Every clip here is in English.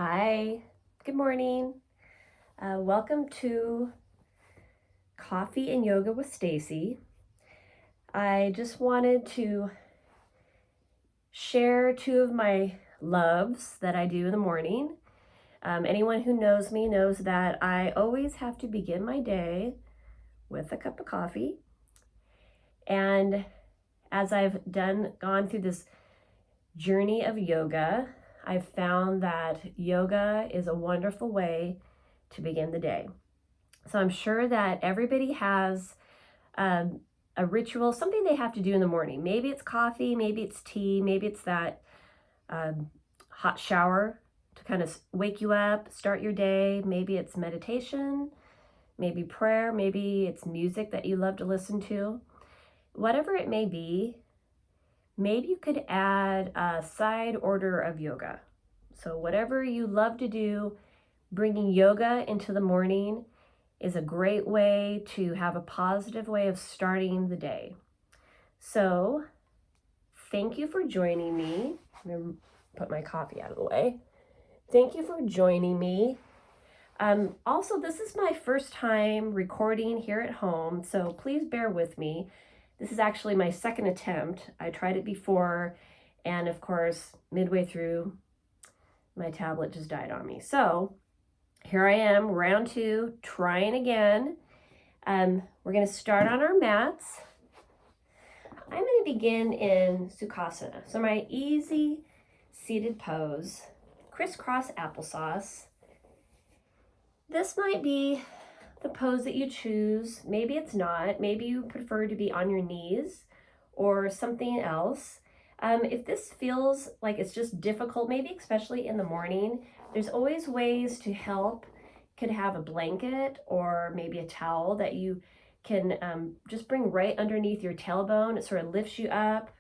Hi, good morning. Welcome to Coffee and Yoga with Stacy. I just wanted to share two of my loves that I do in the morning. Anyone who knows me knows that I always have to begin my day with a cup of coffee. And as I've gone through this journey of yoga, I've found that yoga is a wonderful way to begin the day. So I'm sure that everybody has a ritual, something they have to do in the morning. Maybe it's coffee, maybe it's tea, maybe it's that hot shower to kind of wake you up, start your day. Maybe it's meditation, maybe prayer, maybe it's music that you love to listen to. Whatever it may be, maybe you could add a side order of yoga. So whatever you love to do, bringing yoga into the morning is a great way to have a positive way of starting the day. So thank you for joining me. I'm going to put my coffee out of the way. Thank you for joining me. Also, this is my first time recording here at home, so please bear with me. This is actually my second attempt. I tried it before, and of course, midway through, my tablet just died on me. So here I am, round two, trying again. We're going to start on our mats. I'm going to begin in Sukhasana. So my easy seated pose, crisscross applesauce. This might be the pose that you choose. Maybe it's not. Maybe you prefer to be on your knees or something else. If this feels like it's just difficult, maybe especially in the morning, there's always ways to help. You could have a blanket or maybe a towel that you can just bring right underneath your tailbone. It sort of lifts you up,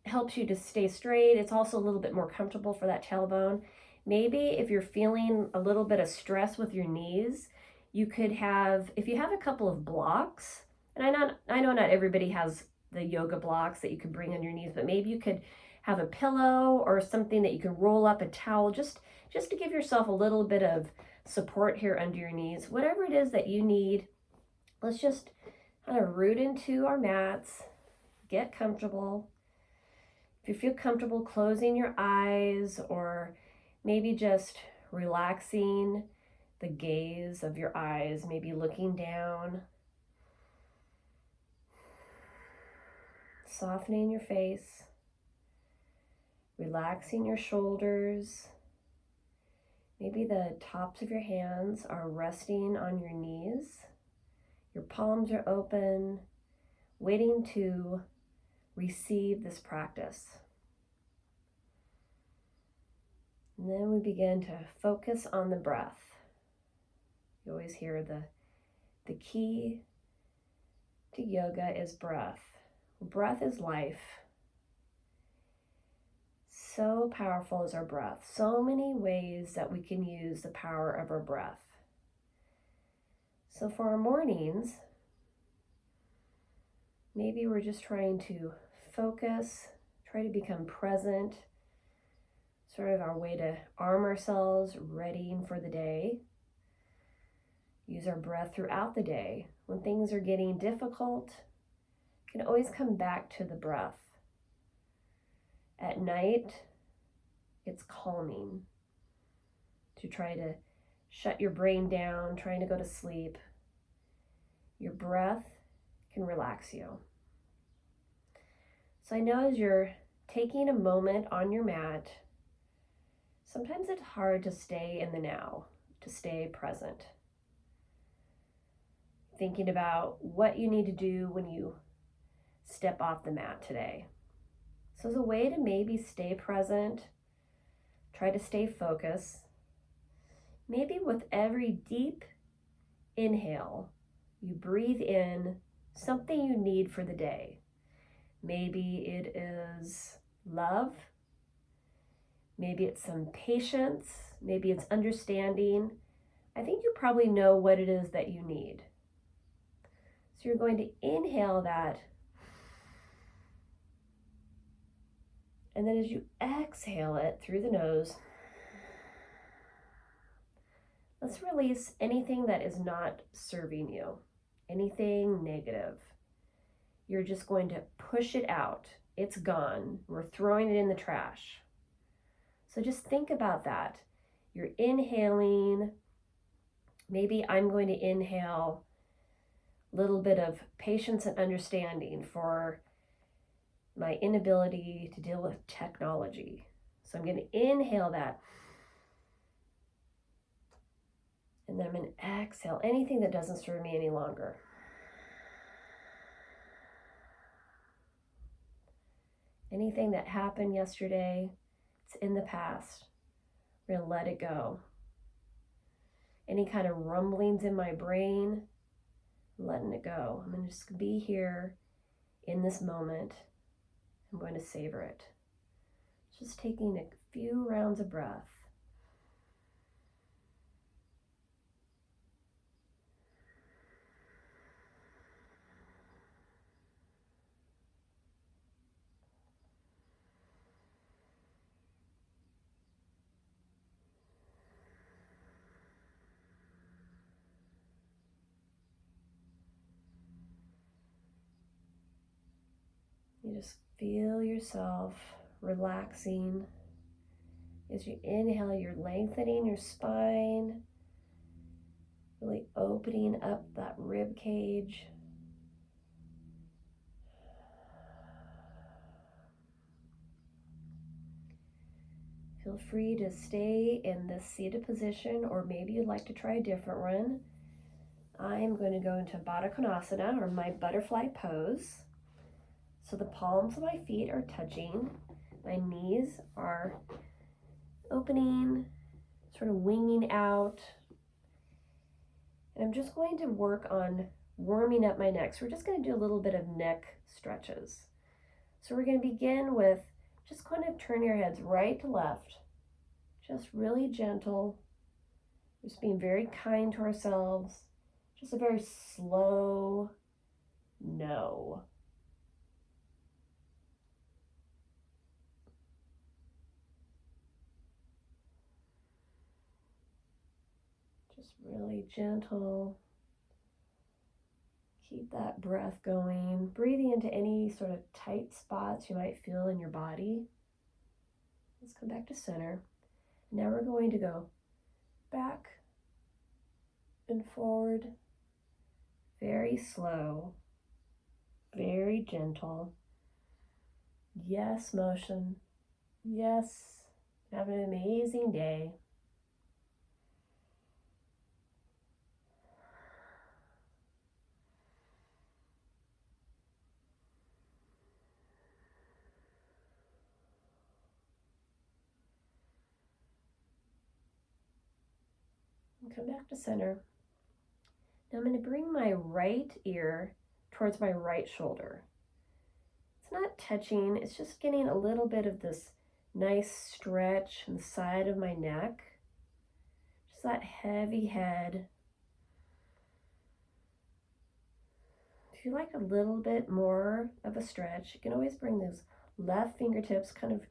helps you to stay straight. It's also a little bit more comfortable for that tailbone. Maybe if you're feeling a little bit of stress with your knees, you could have, if you have a couple of blocks, and I know not everybody has the yoga blocks that you could bring on your knees, but maybe you could have a pillow or something that you can roll up, a towel, just to give yourself a little bit of support here under your knees. Whatever it is that you need, let's just kind of root into our mats, get comfortable. If you feel comfortable closing your eyes or maybe just relaxing the gaze of your eyes, maybe looking down, softening your face, relaxing your shoulders. Maybe the tops of your hands are resting on your knees. Your palms are open, waiting to receive this practice. And then we begin to focus on the breath. You always hear the key to yoga is breath. Breath is life. So powerful is our breath. So many ways that we can use the power of our breath. So for our mornings, maybe we're just trying to focus, try to become present, sort of our way to arm ourselves, readying for the day. Use our breath throughout the day. When things are getting difficult, can always come back to the breath. At night, it's calming to try to shut your brain down, trying to go to sleep. Your breath can relax you. So I know as you're taking a moment on your mat, sometimes it's hard to stay in the now, to stay present. Thinking about what you need to do when you step off the mat today. So as a way to maybe stay present, try to stay focused, maybe with every deep inhale, you breathe in something you need for the day. Maybe it is love, maybe it's some patience, maybe it's understanding. I think you probably know what it is that you need. So you're going to inhale that. And then as you exhale it through the nose, let's release anything that is not serving you, anything negative. You're just going to push it out. It's gone. We're throwing it in the trash. So just think about that. You're inhaling. Maybe I'm going to inhale a little bit of patience and understanding for my inability to deal with technology. So I'm going to inhale that. And then I'm going to exhale anything that doesn't serve me any longer. Anything that happened yesterday, it's in the past. We're going to let it go. Any kind of rumblings in my brain, I'm letting it go. I'm going to just be here in this moment. I'm going to savor it. Just taking a few rounds of breath. You just feel yourself relaxing. As you inhale, you're lengthening your spine, really opening up that rib cage. Feel free to stay in this seated position, or maybe you'd like to try a different one. I'm going to go into Baddha Konasana, or my butterfly pose. So the palms of my feet are touching. My knees are opening, sort of winging out. And I'm just going to work on warming up my neck. So we're just going to do a little bit of neck stretches. So we're going to begin with just kind of turn your heads right to left. Just really gentle. Just being very kind to ourselves. Just a very slow no. Just really gentle. Keep that breath going. Breathing into any sort of tight spots you might feel in your body. Let's come back to center. Now we're going to go back and forward. Very slow. Very gentle. Yes, motion. Yes. Have an amazing day. And come back to center. Now I'm going to bring my right ear towards my right shoulder. It's not touching, it's just getting a little bit of this nice stretch in the side of my neck. Just that heavy head. If you like a little bit more of a stretch, you can always bring those left fingertips kind of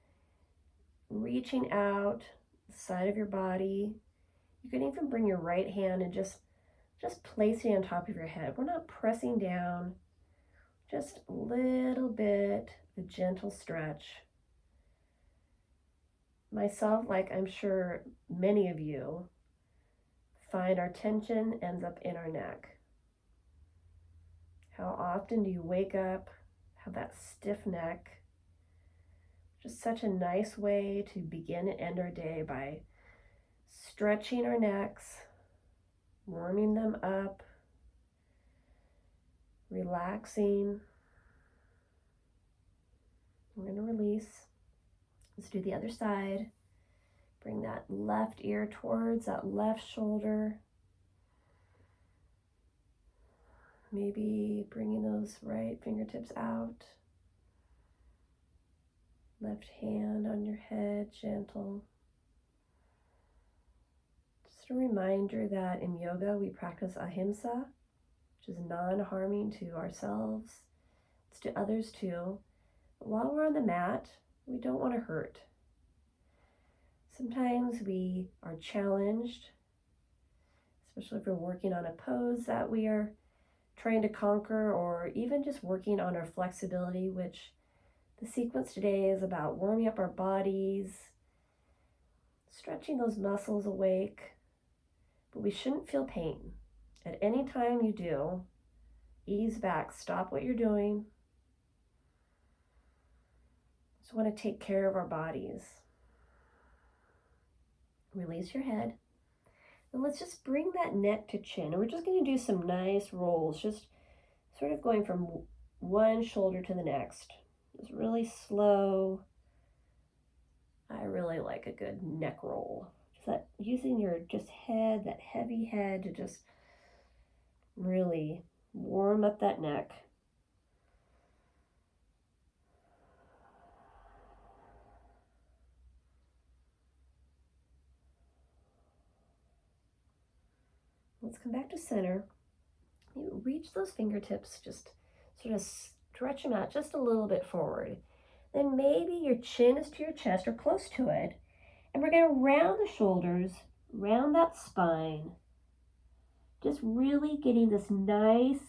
reaching out the side of your body. You can even bring your right hand and just place it on top of your head. We're not pressing down, just a little bit, a gentle stretch. Myself, like I'm sure many of you, find our tension ends up in our neck. How often do you wake up, have that stiff neck? Just such a nice way to begin and end our day by stretching our necks, warming them up, relaxing. I'm going to release. Let's do the other side. Bring that left ear towards that left shoulder. Maybe bringing those right fingertips out. Left hand on your head, gentle. Just a reminder that in yoga we practice ahimsa, which is non-harming to ourselves. It's to others too. But while we're on the mat, we don't want to hurt. Sometimes we are challenged especially if we're working on a pose that we are trying to conquer, or even just working on our flexibility, which the sequence today is about warming up our bodies, stretching those muscles awake, but we shouldn't feel pain. At any time you do, ease back, stop what you're doing. Just want to take care of our bodies. Release your head. And let's just bring that neck to chin. And we're just going to do some nice rolls, just sort of going from one shoulder to the next. Just really slow. I really like a good neck roll. Just that using your just head, that heavy head, to just really warm up that neck. Let's come back to center. You reach those fingertips, just sort of stretch them out just a little bit forward. Then maybe your chin is to your chest or close to it. And we're going to round the shoulders, round that spine. Just really getting this nice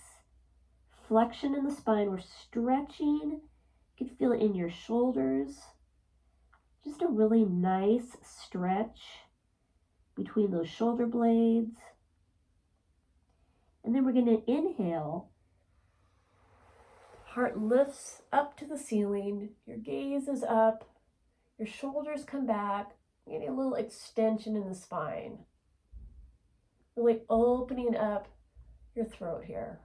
flexion in the spine. We're stretching. You can feel it in your shoulders. Just a really nice stretch between those shoulder blades. And then we're going to inhale. Heart lifts up to the ceiling. Your gaze is up. Your shoulders come back. Getting a little extension in the spine. Really opening up your throat here.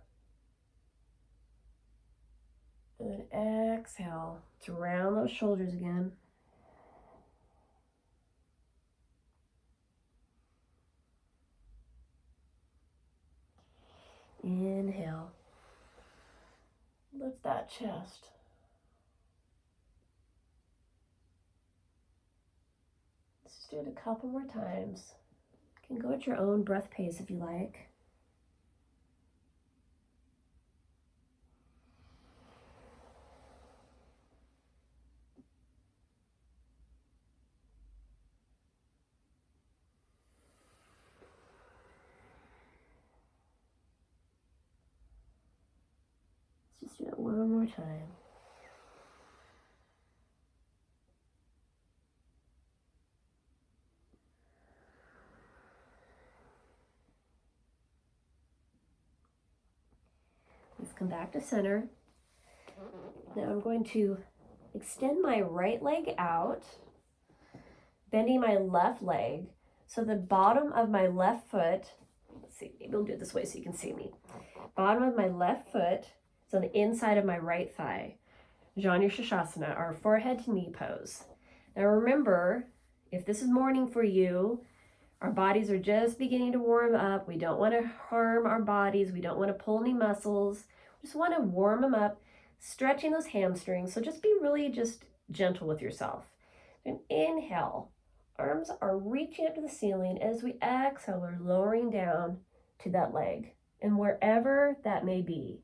And then exhale to round those shoulders again. Inhale. Lift that chest. Let's just do it a couple more times. You can go at your own breath pace if you like. Let's just do it one more time. Let's come back to center. Now I'm going to extend my right leg out, bending my left leg. So the bottom of my left foot, let's see, maybe we'll do it this way so you can see me. Bottom of my left foot is on the inside of my right thigh. Janu Shasana, our forehead to knee pose. Now remember, if this is morning for you, our bodies are just beginning to warm up. We don't want to harm our bodies. We don't want to pull any muscles. We just want to warm them up, stretching those hamstrings. So just be really just gentle with yourself. And inhale. Arms are reaching up to the ceiling. As we exhale, we're lowering down to that leg. And wherever that may be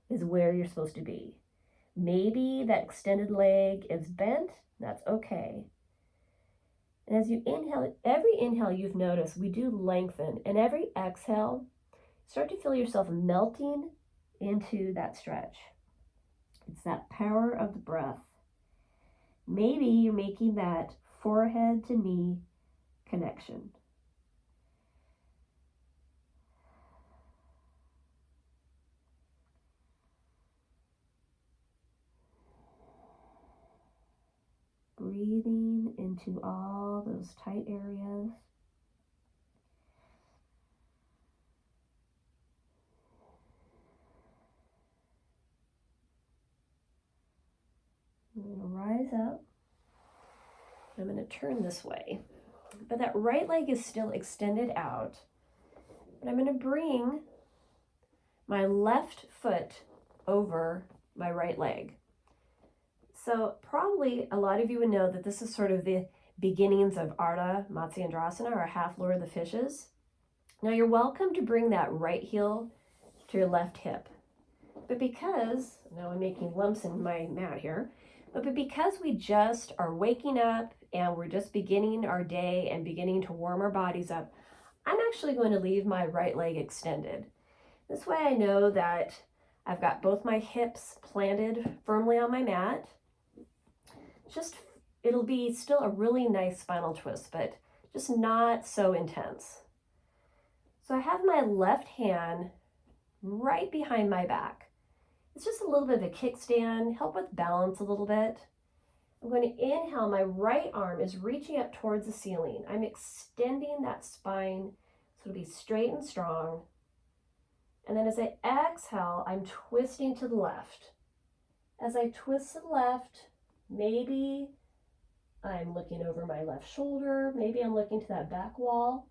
is where you're supposed to be. Maybe that extended leg is bent. That's okay. And as you inhale, every inhale you've noticed, we do lengthen. And every exhale, start to feel yourself melting into that stretch. It's that power of the breath. Maybe you're making that forehead to knee connection. Breathing into all those tight areas. I'm going to rise up. I'm going to turn this way. But that right leg is still extended out. But I'm going to bring my left foot over my right leg. So probably a lot of you would know that this is sort of the beginnings of Ardha Matsyendrasana, or half Lord of the Fishes. Now you're welcome to bring that right heel to your left hip. But because, now I'm making lumps in my mat here, but because we just are waking up and we're just beginning our day and beginning to warm our bodies up, I'm actually going to leave my right leg extended. This way I know that I've got both my hips planted firmly on my mat. It'll be still a really nice spinal twist, but just not so intense. So I have my left hand right behind my back. It's just a little bit of a kickstand, help with balance a little bit. I'm going to inhale, my right arm is reaching up towards the ceiling. I'm extending that spine so it'll be straight and strong. And then as I exhale, I'm twisting to the left. As I twist to the left, maybe I'm looking over my left shoulder, maybe I'm looking to that back wall,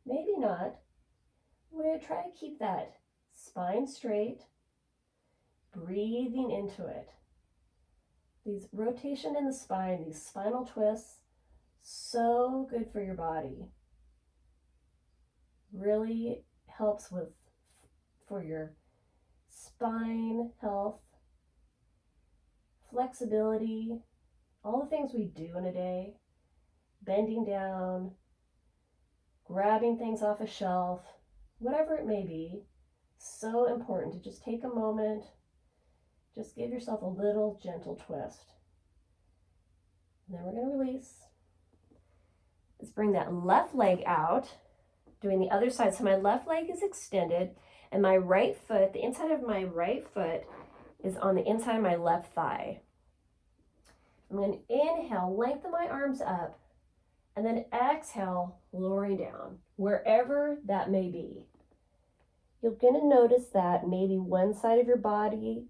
maybe not. I'm going to try to keep that spine straight, breathing into it. These rotation in the spine, these spinal twists, so good for your body. Really helps for your spine health, flexibility, all the things we do in a day, bending down, grabbing things off a shelf, whatever it may be, so important to just take a moment, just give yourself a little gentle twist. And then we're going to release. Let's bring that left leg out, doing the other side. So my left leg is extended, and my right foot, the inside of my right foot is on the inside of my left thigh. I'm going to inhale, lengthen my arms up, and then exhale, lowering down, wherever that may be. You're going to notice that maybe one side of your body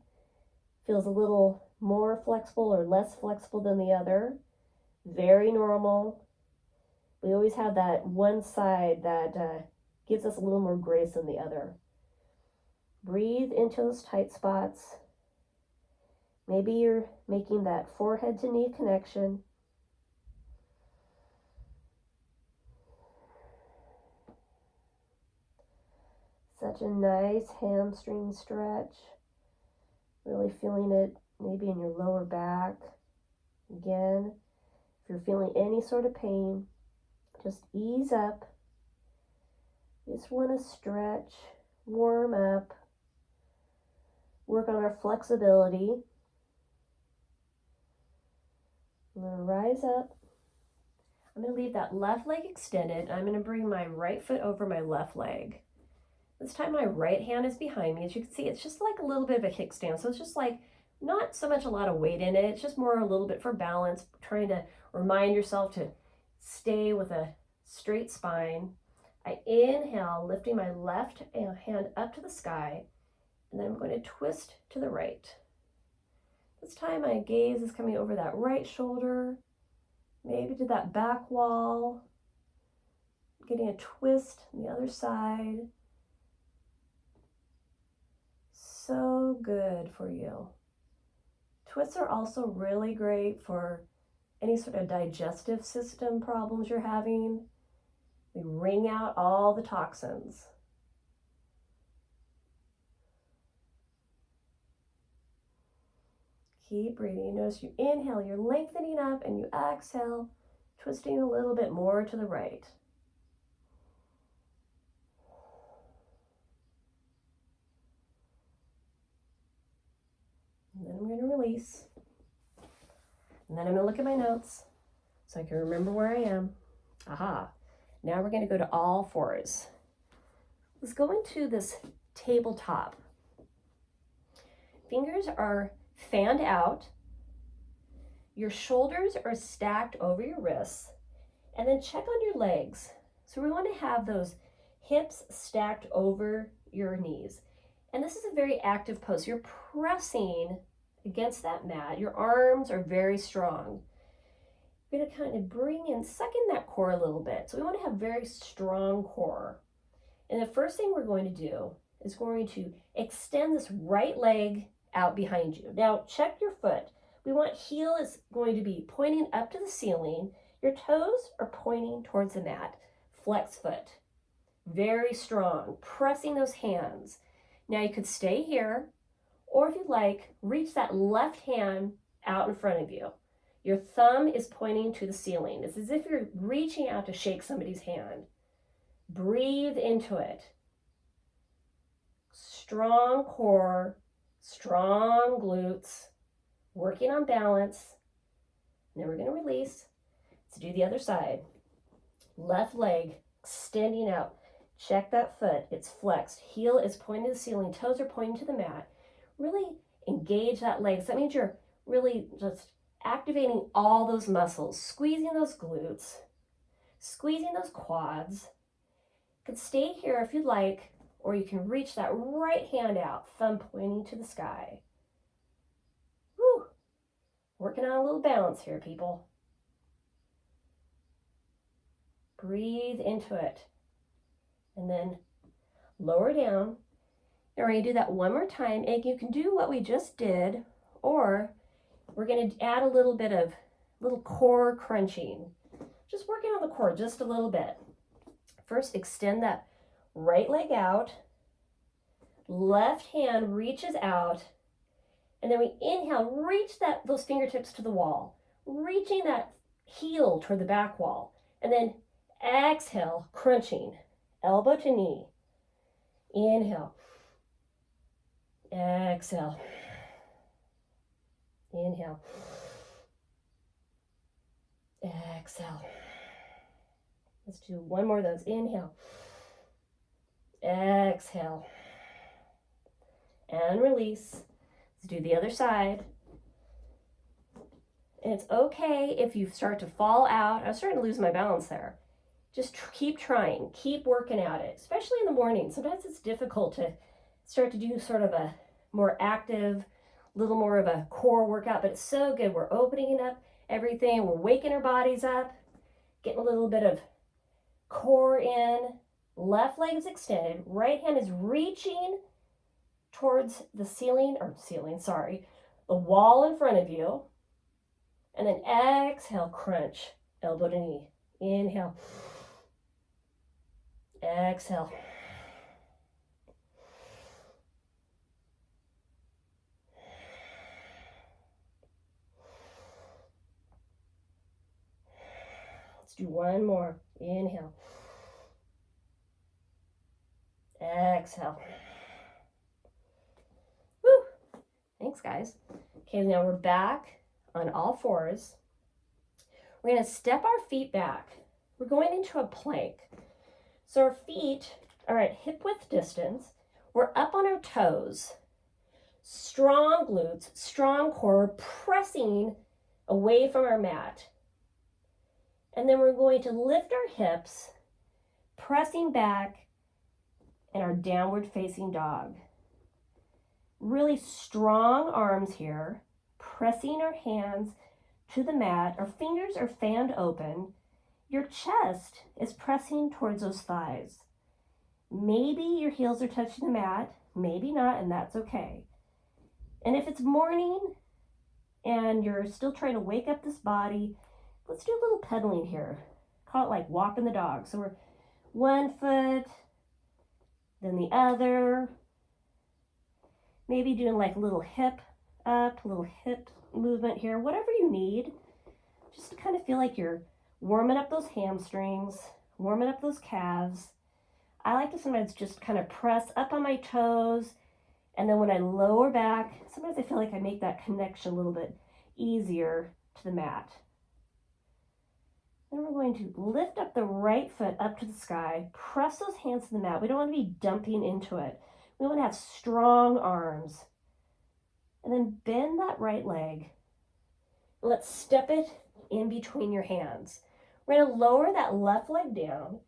feels a little more flexible or less flexible than the other. Very normal. We always have that one side that gives us a little more grace than the other. Breathe into those tight spots. Maybe you're making that forehead to knee connection. Such a nice hamstring stretch. Really feeling it maybe in your lower back. Again, if you're feeling any sort of pain, just ease up. You just want to stretch, warm up, work on our flexibility. I'm going to rise up. I'm going to leave that left leg extended. I'm going to bring my right foot over my left leg. This time my right hand is behind me. As you can see, it's just like a little bit of a kickstand. So it's just like not so much a lot of weight in it. It's just more a little bit for balance, trying to remind yourself to stay with a straight spine. I inhale, lifting my left hand up to the sky, and then I'm going to twist to the right. This time my gaze is coming over that right shoulder, maybe to that back wall, getting a twist on the other side. So good for you. Twists are also really great for any sort of digestive system problems you're having. They wring out all the toxins. Keep breathing. You notice you inhale, you're lengthening up, and you exhale, twisting a little bit more to the right. And then I'm going to release. And then I'm going to look at my notes so I can remember where I am. Aha. Now we're going to go to all fours. Let's go into this tabletop. Fingers are fanned out. Your shoulders are stacked over your wrists. And then check on your legs. So we want to have those hips stacked over your knees. And this is a very active pose. You're pressing against that mat. Your arms are very strong. You're going to kind of bring in, suck in that core a little bit. So we want to have very strong core. And the first thing we're going to do is going to extend this right leg out behind you. Now check your foot. We want heel is going to be pointing up to the ceiling. Your toes are pointing towards the mat. Flex foot. Very strong. Pressing those hands. Now you could stay here, or if you'd like, reach that left hand out in front of you. Your thumb is pointing to the ceiling. It's as if you're reaching out to shake somebody's hand. Breathe into it. Strong core, strong glutes, working on balance. And then we're going to release. Let's do the other side. Left leg extending out. Check that foot. It's flexed. Heel is pointing to the ceiling. Toes are pointing to the mat. Really engage that leg. So that means you're really just activating all those muscles, squeezing those glutes, squeezing those quads. You can stay here if you'd like, or you can reach that right hand out, thumb pointing to the sky. Woo! Working on a little balance here, people. Breathe into it. And then lower down. And we're going to do that one more time. And you can do what we just did, or we're going to add a little bit of core crunching. Just working on the core just a little bit. First, extend that right leg out. Left hand reaches out. And then we inhale, reach those fingertips to the wall. Reaching that heel toward the back wall. And then exhale, crunching. Elbow to knee. Inhale. Exhale. Inhale. Exhale. Let's do one more of those. Inhale. Exhale. And release. Let's do the other side. And it's okay if you start to fall out. I was starting to lose my balance there. Just keep trying. Keep working at it, especially in the morning. Sometimes it's difficult to start to do sort of a more active, little more of a core workout, but it's so good. We're opening up everything. We're waking our bodies up, getting a little bit of core in. Left leg is extended. Right hand is reaching towards the the wall in front of you. And then exhale, crunch, elbow to knee. Inhale. Exhale. Let's do one more. Inhale. Exhale. Woo! Thanks, guys. Okay, now we're back on all fours. We're going to step our feet back. We're going into a plank. So our feet are at hip width distance. We're up on our toes. Strong glutes, strong core, pressing away from our mat. And then we're going to lift our hips, pressing back in our downward facing dog. Really strong arms here, pressing our hands to the mat. Our fingers are fanned open. Your chest is pressing towards those thighs. Maybe your heels are touching the mat, maybe not, and that's okay. And if it's morning and you're still trying to wake up this body, let's do a little pedaling here. Call it like walking the dog. So we're one foot, then the other. Maybe doing like a little hip up, a little hip movement here, whatever you need, just to kind of feel like you're warming up those hamstrings, warming up those calves. I like to sometimes just kind of press up on my toes, and then when I lower back, sometimes I feel like I make that connection a little bit easier to the mat. Then we're going to lift up the right foot up to the sky, press those hands to the mat. We don't want to be dumping into it. We want to have strong arms. And then bend that right leg. Let's step it in between your hands. We're going to lower that left leg down.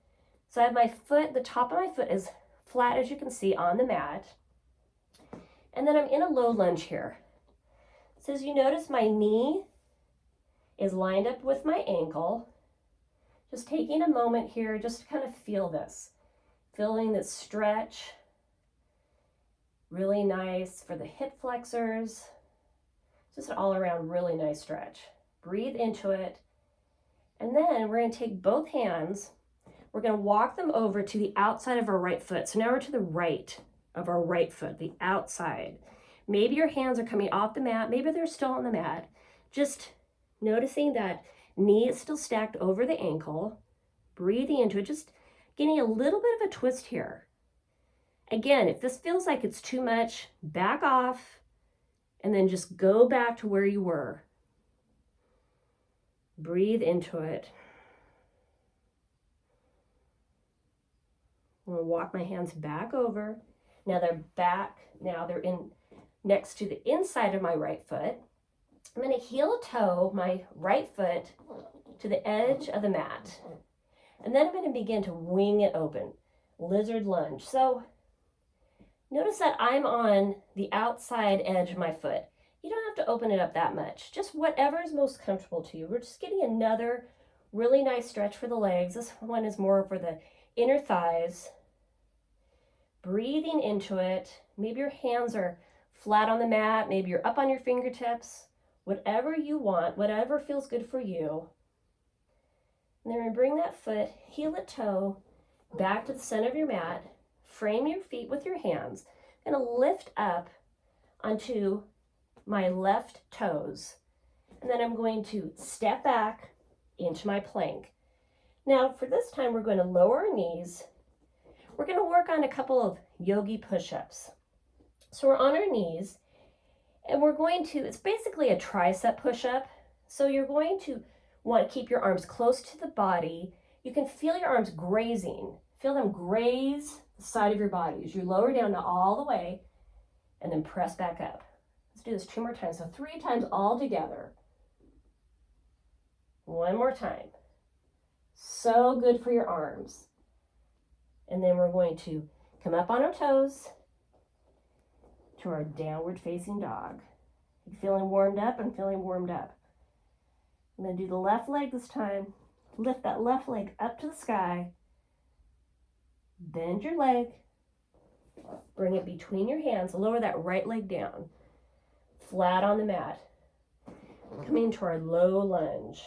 So I have my foot, the top of my foot is flat, as you can see, on the mat. And then I'm in a low lunge here. So as you notice, my knee is lined up with my ankle. Just taking a moment here just to kind of feel this. Feeling this stretch. Really nice for the hip flexors. Just an all around really nice stretch. Breathe into it. And then we're going to take both hands. We're going to walk them over to the outside of our right foot. So now we're to the right of our right foot, the outside. Maybe your hands are coming off the mat. Maybe they're still on the mat. Just noticing that knee is still stacked over the ankle. Breathing into it. Just Getting a little bit of a twist here. Again, if this feels like it's too much, back off and then just go back to where you were. Breathe into it. I'm going to walk my hands back over. Now they're back. Now they're in next to the inside of my right foot. I'm going to heel toe my right foot to the edge of the mat. And then I'm going to begin to wing it open. Lizard lunge. So notice that I'm on the outside edge of my foot. You don't have to open it up that much. Just whatever is most comfortable to you. We're just getting another really nice stretch for the legs. This one is more for the inner thighs. Breathing into it. Maybe your hands are flat on the mat. Maybe you're up on your fingertips. Whatever you want, whatever feels good for you. And then we're going to bring that foot, heel it toe, back to the center of your mat. Frame your feet with your hands. I'm going to lift up onto my left toes. And then I'm going to step back into my plank. Now for this time, we're going to lower our knees. We're going to work on a couple of yogi push-ups. So we're on our knees and we're going to, it's basically a tricep push-up. So you're going to want to keep your arms close to the body. You can feel your arms grazing. Feel them graze the side of your body as you lower down to all the way and then press back up. Let's do this 2 more times. So 3 times all together. 1 more time. So good for your arms. And then we're going to come up on our toes to our downward facing dog. You feeling warmed up? I'm feeling warmed up. I'm going to do the left leg this time. Lift that left leg up to the sky. Bend your leg. Bring it between your hands. Lower that right leg down. Flat on the mat. Coming to our low lunge.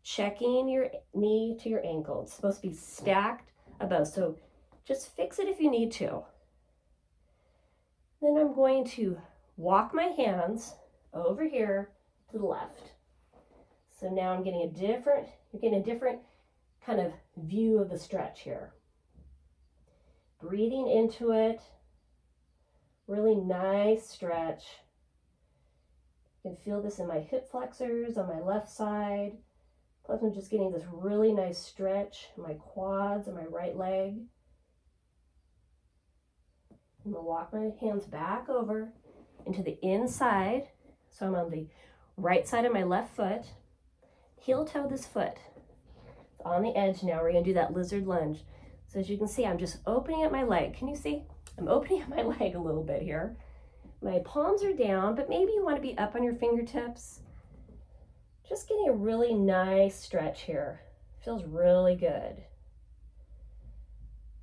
Checking your knee to your ankle. It's supposed to be stacked above, so just fix it if you need to. Then I'm going to walk my hands over here to the left. So now I'm getting you're getting a different kind of view of the stretch here. Breathing into it. Really nice stretch. You can feel this in my hip flexors on my left side. Plus I'm just getting this really nice stretch in my quads and my right leg. I'm going to walk my hands back over into the inside. So I'm on the right side of my left foot. Heel toe this foot. It's on the edge now. We're going to do that lizard lunge. So as you can see, I'm just opening up my leg. Can you see? I'm opening up my leg a little bit here. My palms are down, but maybe you want to be up on your fingertips. Just getting a really nice stretch here. Feels really good.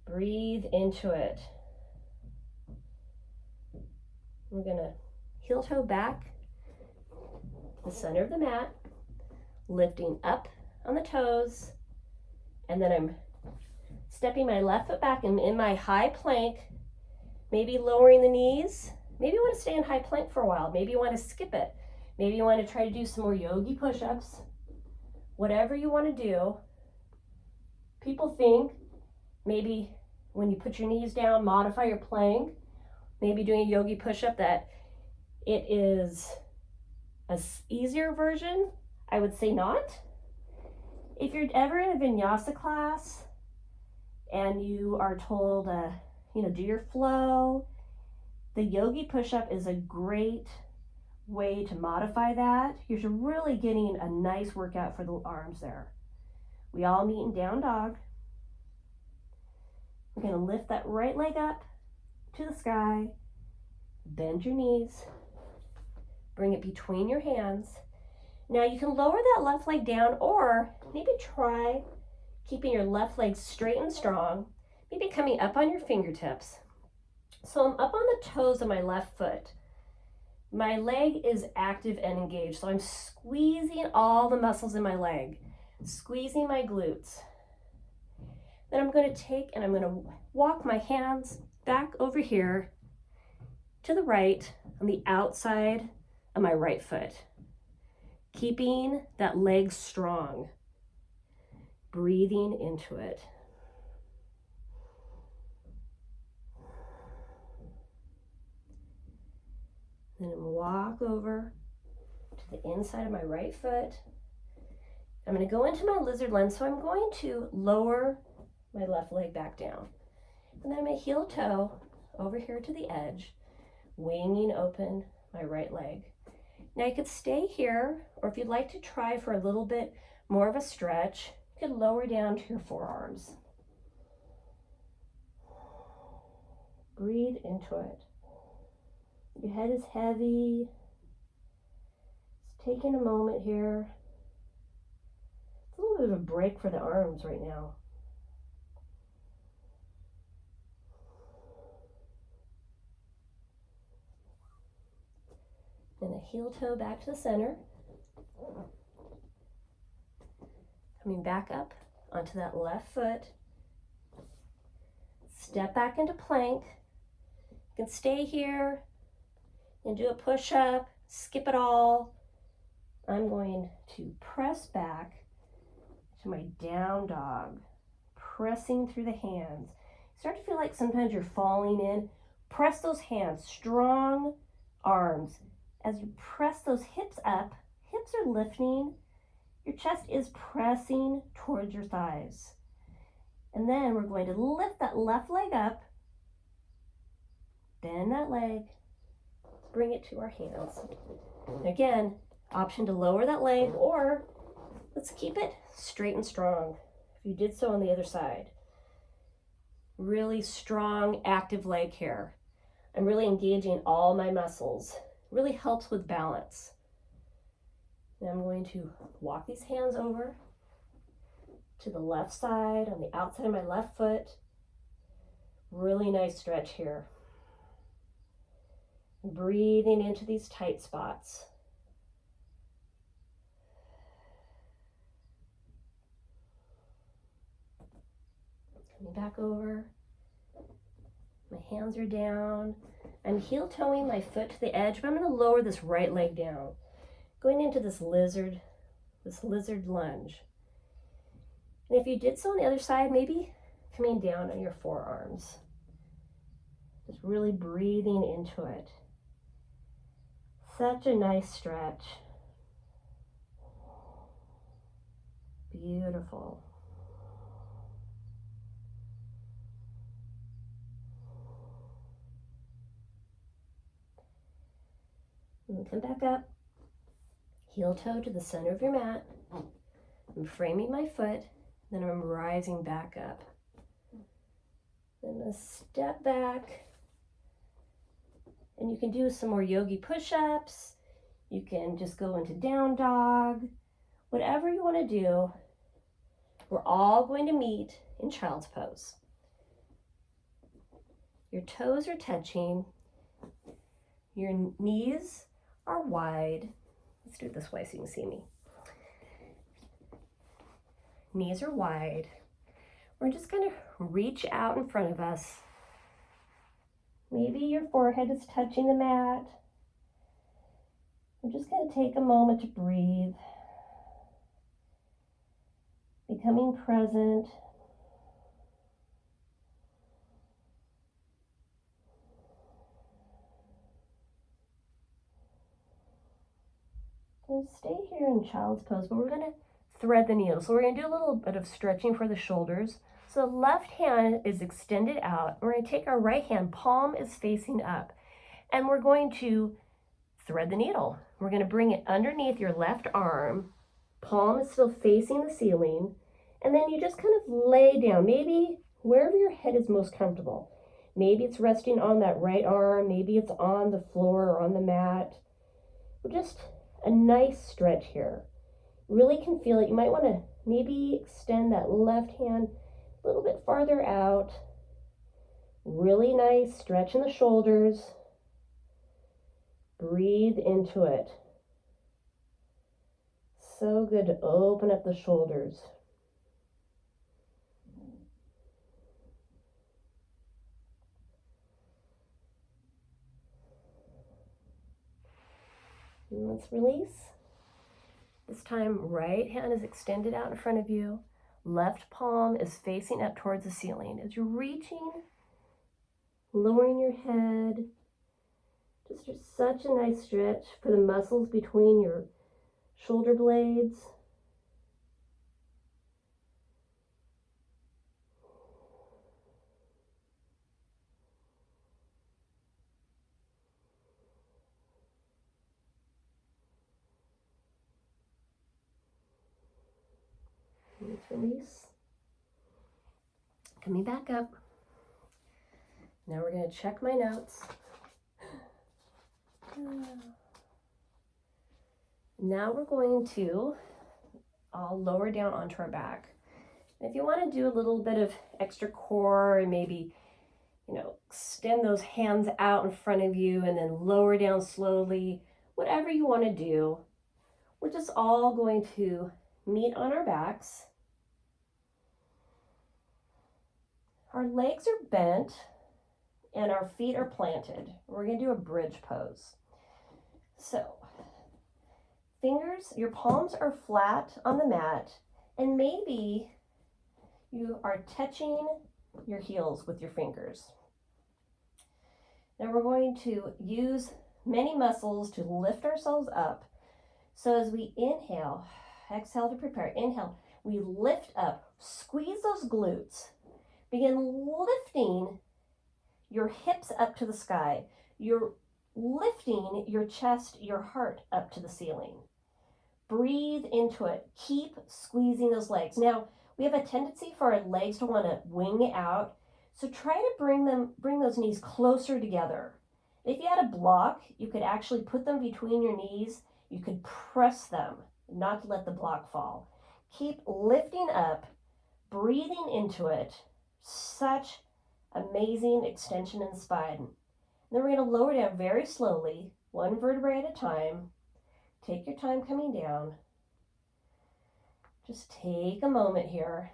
Breathe into it. We're going to heel toe back to the center of the mat, lifting up on the toes, and then I'm stepping my left foot back and in my high plank, maybe lowering the knees. Maybe you want to stay in high plank for a while. Maybe you want to skip it. Maybe you want to try to do some more yogi push-ups. Whatever you want to do. People think maybe when you put your knees down, modify your plank, maybe doing a yogi push-up, that it is an easier version. I would say not. If you're ever in a vinyasa class and you are told, do your flow, the yogi push-up is a great way to modify that. You're really getting a nice workout for the arms there. We all meet in down dog. We're going to lift that right leg up to the sky. Bend your knees. Bring it between your hands. Now you can lower that left leg down, or maybe try keeping your left leg straight and strong. Maybe coming up on your fingertips. So I'm up on the toes of my left foot. My leg is active and engaged, so I'm squeezing all the muscles in my leg, squeezing my glutes. Then I'm going to take and I'm going to walk my hands back over here to the right on the outside of my right foot, keeping that leg strong, breathing into it. Then walk over to the inside of my right foot. I'm going to go into my lizard lunge, so I'm going to lower my left leg back down. And then I'm going to heel toe over here to the edge, winging open my right leg. Now you could stay here, or if you'd like to try for a little bit more of a stretch, you could lower down to your forearms. Breathe into it. Your head is heavy. Just taking a moment here. It's a little bit of a break for the arms right now. And a heel toe back to the center. Coming back up onto that left foot. Step back into plank. You can stay here and do a push-up, skip it all. I'm going to press back to my down dog, pressing through the hands. Start to feel like sometimes you're falling in. Press those hands, strong arms. As you press those hips up, hips are lifting. Your chest is pressing towards your thighs. And then we're going to lift that left leg up, bend that leg, bring it to our hands. Again, option to lower that leg, or let's keep it straight and strong. If you did so on the other side. Really strong, active leg here. I'm really engaging all my muscles. Really helps with balance. Now I'm going to walk these hands over to the left side on the outside of my left foot. Really nice stretch here. Breathing into these tight spots. Coming back over. My hands are down. I'm heel toeing my foot to the edge, but I'm going to lower this right leg down. Going into this lizard lunge. And if you did so on the other side, maybe coming down on your forearms. Just really breathing into it. Such a nice stretch. Beautiful. And come back up. Heel toe to the center of your mat. I'm framing my foot, then I'm rising back up. Then a step back. And you can do some more yogi push-ups. You can just go into down dog. Whatever you want to do, we're all going to meet in child's pose. Your toes are touching. Your knees are wide. Let's do it this way so you can see me. Knees are wide. We're just going to reach out in front of us. Maybe your forehead is touching the mat. We're just going to take a moment to breathe. Becoming present. And stay here in child's pose, but we're going to thread the needle. So we're going to do a little bit of stretching for the shoulders. So the left hand is extended out. We're going to take our right hand, palm is facing up, and we're going to thread the needle. We're going to bring it underneath your left arm. Palm is still facing the ceiling, and then you just kind of lay down, maybe wherever your head is most comfortable. Maybe it's resting on that right arm, maybe it's on the floor or on the mat. Just a nice stretch here. Really can feel it. You might want to maybe extend that left hand a little bit farther out. Really nice stretch in the shoulders. Breathe into it. So good to open up the shoulders. And let's release. This time, right hand is extended out in front of you. Left palm is facing up towards the ceiling. As you're reaching, lowering your head, Just such a nice stretch for the muscles between your shoulder blades. Let's release. Coming back up. Now we're going to check my notes. Now we're going to all lower down onto our back. If you want to do a little bit of extra core and maybe, extend those hands out in front of you and then lower down slowly, whatever you want to do, we're just all going to meet on our backs. Our legs are bent and our feet are planted. We're going to do a bridge pose. So, fingers, your palms are flat on the mat, and maybe you are touching your heels with your fingers. Now we're going to use many muscles to lift ourselves up. So as we inhale, exhale to prepare, inhale, we lift up, squeeze those glutes, begin lifting your hips up to the sky. You're lifting your chest, your heart up to the ceiling. Breathe into it. Keep squeezing those legs. Now, we have a tendency for our legs to want to wing out. So try to bring those knees closer together. If you had a block, you could actually put them between your knees. You could press them, not to let the block fall. Keep lifting up, breathing into it. Such amazing extension in the spine. And then we're going to lower down very slowly, one vertebrae at a time. Take your time coming down. Just take a moment here.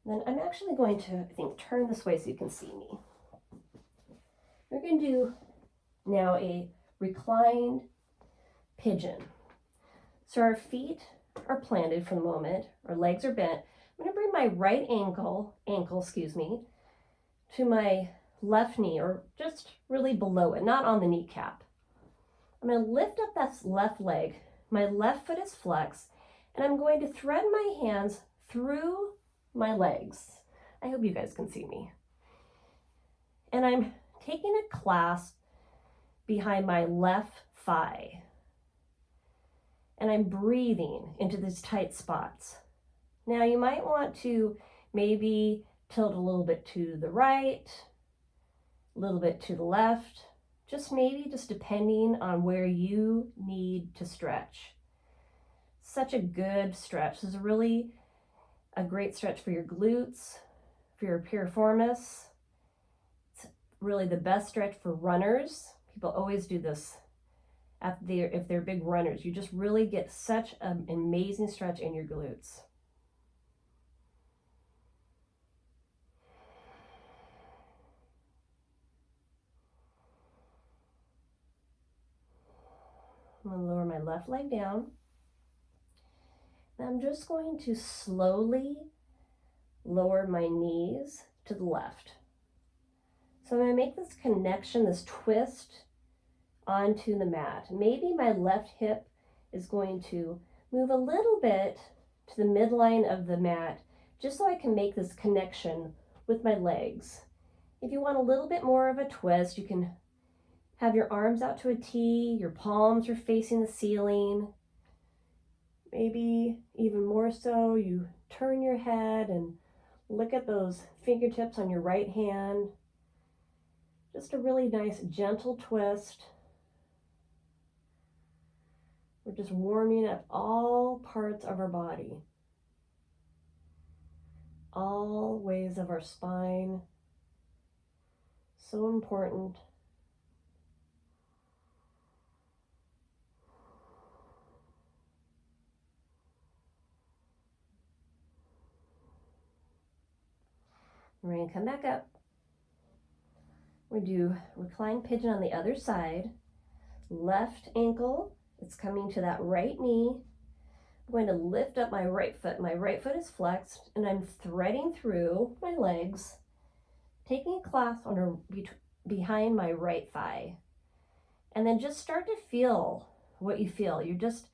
And then I'm actually going to, turn this way so you can see me. We're going to do now a reclined pigeon. So our feet are planted for the moment. Our legs are bent. I'm going to bring my right ankle, to my left knee, or just really below it, not on the kneecap. I'm going to lift up that left leg. My left foot is flexed, and I'm going to thread my hands through my legs. I hope you guys can see me. And I'm taking a clasp behind my left thigh. And I'm breathing into these tight spots. Now you might want to maybe tilt a little bit to the right, a little bit to the left, just depending on where you need to stretch. Such a good stretch. This is really a great stretch for your glutes, for your piriformis. It's really the best stretch for runners. People always do this if they're big runners. You just really get such an amazing stretch in your glutes. I'm going to lower my left leg down. And I'm just going to slowly lower my knees to the left. So I'm going to make this connection, this twist onto the mat. Maybe my left hip is going to move a little bit to the midline of the mat, just so I can make this connection with my legs. If you want a little bit more of a twist, you can have your arms out to a T, your palms are facing the ceiling. Maybe even more so, you turn your head and look at those fingertips on your right hand. Just a really nice gentle twist. We're just warming up all parts of our body. All ways of our spine. So important. We're going to come back up. We do recline pigeon on the other side. Left ankle, it's coming to that right knee. I'm going to lift up my right foot. My right foot is flexed, and I'm threading through my legs, taking a clasp behind my right thigh. And then just start to feel what you feel. You're just,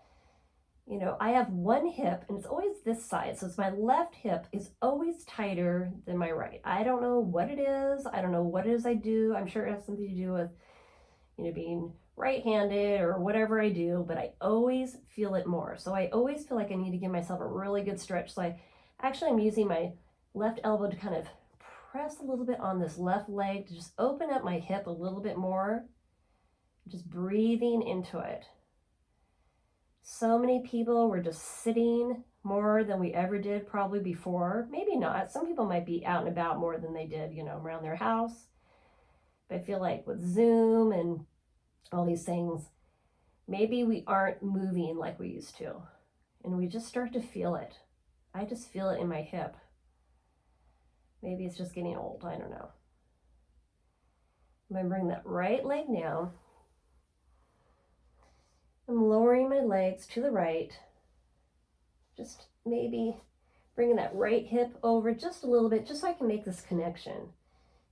you know, I have one hip and it's always this side. So it's my left hip is always tighter than my right. I don't know what it is. I don't know what it is I do. I'm sure it has something to do with, you know, being right-handed or whatever I do, but I always feel it more. So I always feel like I need to give myself a really good stretch. So I'm using my left elbow to kind of press a little bit on this left leg to just open up my hip a little bit more, just breathing into it. So many people were just sitting more than we ever did probably before. Maybe not. Some people might be out and about more than they did, you know, around their house. But I feel like with Zoom and all these things, maybe we aren't moving like we used to. And we just start to feel it. I just feel it in my hip. Maybe it's just getting old. I don't know. I'm going to bring that right leg down. I'm lowering my legs to the right. Just maybe bringing that right hip over just a little bit, just so I can make this connection.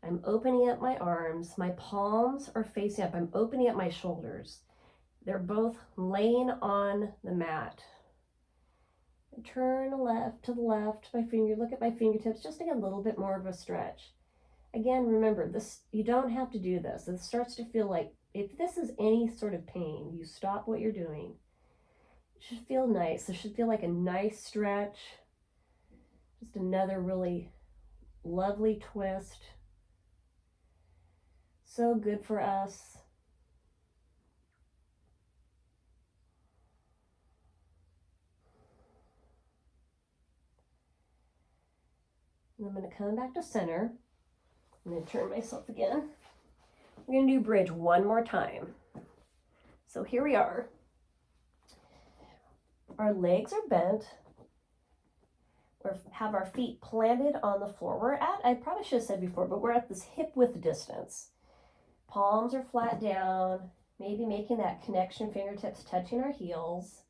I'm opening up my arms. My palms are facing up. I'm opening up my shoulders. They're both laying on the mat. And turn left to the left, my finger, look at my fingertips, just to get a little bit more of a stretch. Again, remember, this, you don't have to do this. It starts to feel like, if this is any sort of pain, you stop what you're doing. It should feel nice. It should feel like a nice stretch. Just another really lovely twist. So good for us. And I'm going to come back to center. I'm going to turn myself again. We're going to do bridge one more time. So here we are. Our legs are bent. We have our feet planted on the floor. We're at, I probably should have said before, but we're at this hip width distance. Palms are flat down, maybe making that connection, fingertips touching our heels.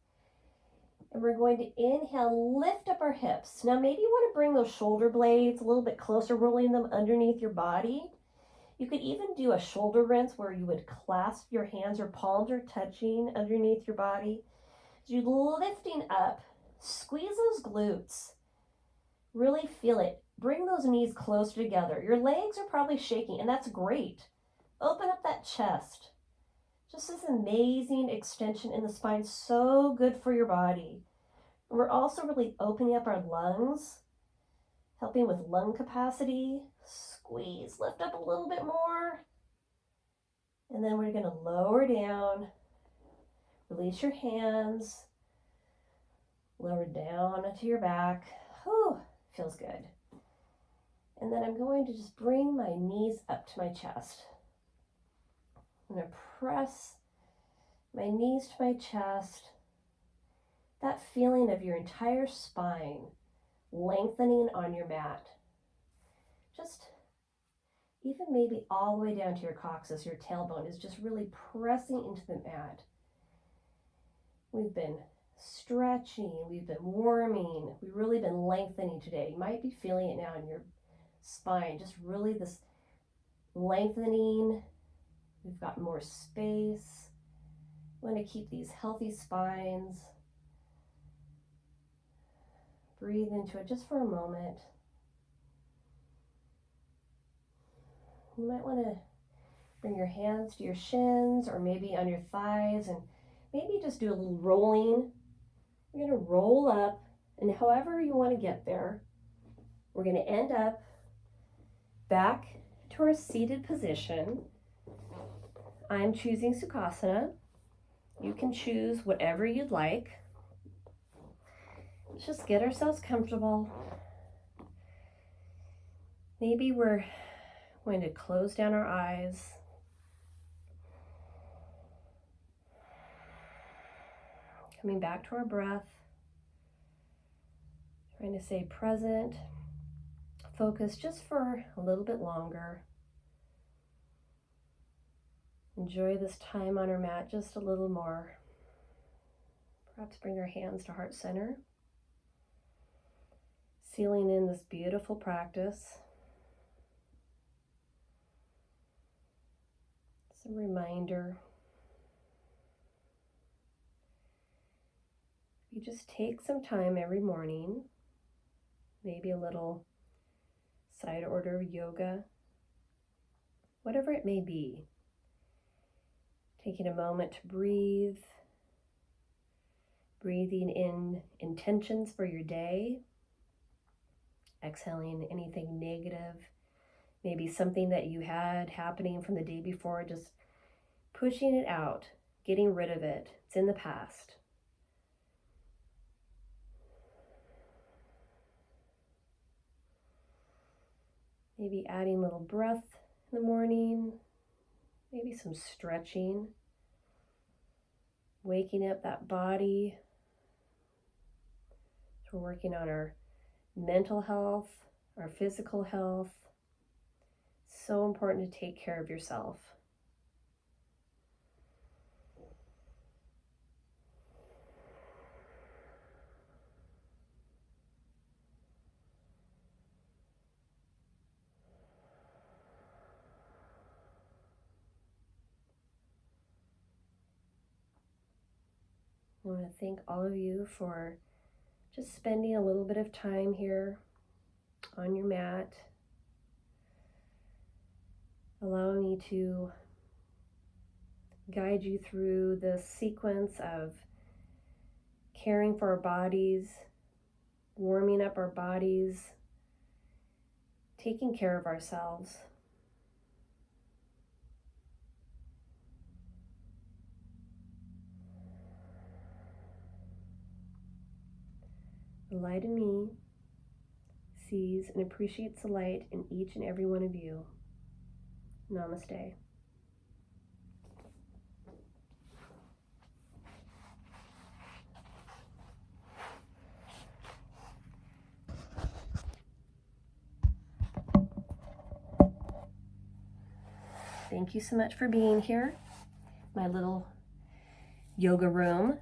And we're going to inhale, lift up our hips. Now maybe you want to bring those shoulder blades a little bit closer, rolling them underneath your body. You could even do a shoulder rinse where you would clasp your hands, your palms are touching underneath your body. As you're lifting up, squeeze those glutes. Really feel it. Bring those knees closer together. Your legs are probably shaking, and that's great. Open up that chest. Just this amazing extension in the spine, so good for your body. And we're also really opening up our lungs, helping with lung capacity. Squeeze, lift up a little bit more. And then we're gonna lower down, release your hands, lower down to your back. Whew, feels good. And then I'm going to just bring my knees up to my chest. I'm going to press my knees to my chest. That feeling of your entire spine lengthening on your mat. Just even maybe all the way down to your coccyx, your tailbone is just really pressing into the mat. We've been stretching, we've been warming, we've really been lengthening today. You might be feeling it now in your spine, just really this lengthening. We've got more space. We want to keep these healthy spines. Breathe into it just for a moment. You might want to bring your hands to your shins or maybe on your thighs and maybe just do a little rolling. We're going to roll up, and however you want to get there, we're going to end up back to our seated position. I'm choosing Sukhasana. You can choose whatever you'd like. Let's just get ourselves comfortable. Maybe we're going to close down our eyes. Coming back to our breath. Trying to stay present. Focus just for a little bit longer. Enjoy this time on our mat just a little more. Perhaps bring our hands to heart center. Sealing in this beautiful practice. It's a reminder you just take some time every morning, maybe a little side order yoga, whatever it may be, taking a moment to breathe, breathing in intentions for your day, exhaling anything negative, maybe something that you had happening from the day before, just pushing it out, getting rid of it. It's in the past. Maybe adding a little breath in the morning, maybe some stretching, waking up that body. So we're working on our mental health, our physical health. So important to take care of yourself. I want to thank all of you for just spending a little bit of time here on your mat, allowing me to guide you through the sequence of caring for our bodies, warming up our bodies, taking care of ourselves. The light in me sees and appreciates the light in each and every one of you. Namaste. Thank you so much for being here. My little yoga room.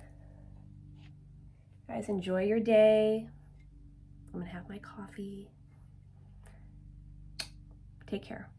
Guys, enjoy your day. I'm gonna have my coffee. Take care.